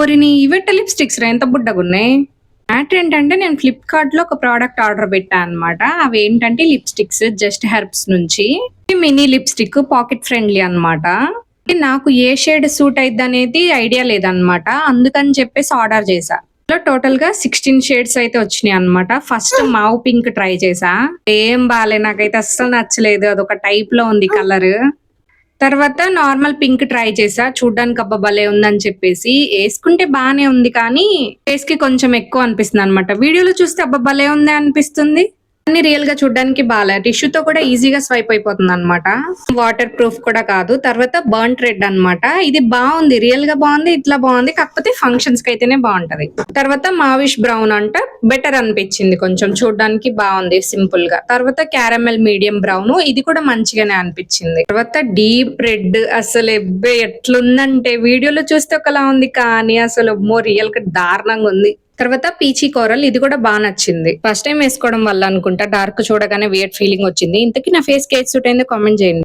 ఓరిని ఇవెట్ట లిప్స్టిక్స్ రా ఎంత బుడ్డగున్నాయి. మ్యాటర్ ఏంటంటే నేను ఫ్లిప్కార్ట్ లో ఒక ప్రోడక్ట్ ఆర్డర్ పెట్టాను అనమాట. అవి ఏంటంటే లిప్స్టిక్స్ జస్ట్ హెర్బ్స్ నుంచి. మినీ లిప్స్టిక్ పాకెట్ ఫ్రెండ్లీ అన్నమాట. నాకు ఏ షేడ్ సూట్ అయిద్ది అనేది ఐడియా లేదనమాట. అందుకని చెప్పేసి ఆర్డర్ చేశా. టోటల్ గా 16 షేడ్స్ అయితే వచ్చినాయి అనమాట. ఫస్ట్ మావ్ పింక్ ట్రై చేసా, ఏం బాలే, నాకైతే అస్సలు నచ్చలేదు. అదొక టైప్ లో ఉంది కలర్. తర్వాత నార్మల్ పింక్ ట్రై చేసా, చూడ్డానికి అబ్బా భలే ఉందని చెప్పేసి. వేసుకుంటే బానే ఉంది కానీ ఫేస్ కి కొంచెం ఎక్కువ అనిపిస్తుంది అనమాట. వీడియోలో చూస్తే అబ్బా భలే ఉంది అనిపిస్తుంది, కానీ రియల్ గా చూడడానికి బాలే. టిష్యూతో కూడా ఈజీగా స్వైప్ అయిపోతుంది అనమాట. వాటర్ ప్రూఫ్ కూడా కాదు. తర్వాత బర్nt రెడ్ అన్నమాట. ఇది బాగుంది, రియల్ గా బాగుంది, ఇట్లా బాగుంది, కాకపోతే ఫంక్షన్స్ కి అయితేనే బాగుంటది. తర్వాత మావిష్ బ్రౌన్ అంట బెటర్ అనిపించింది, కొంచెం చూడడానికి బాగుంది సింపుల్ గా. తర్వాత క్యారమెల్ మీడియం బ్రౌన్, ఇది కూడా మంచిగానే అనిపించింది. తర్వాత డీప్ రెడ్, అసలు ఎబ్బే ఎట్లుందంటే వీడియోలో చూస్తే ఒకలా ఉంది కానీ అసలు రియల్ గా దారుణంగా ఉంది. తర్వాత పీచీ కోరల్, ఇది కూడా బాగా నచ్చింది. ఫస్ట్ టైం వేసుకోవడం వల్ల అనుకుంటా డార్క్ చూడగానే వియర్డ్ ఫీలింగ్ వచ్చింది. ఇంతకీ నా ఫేస్ కి ఏది సూట్ అయిందో కామెంట్ చేయండి.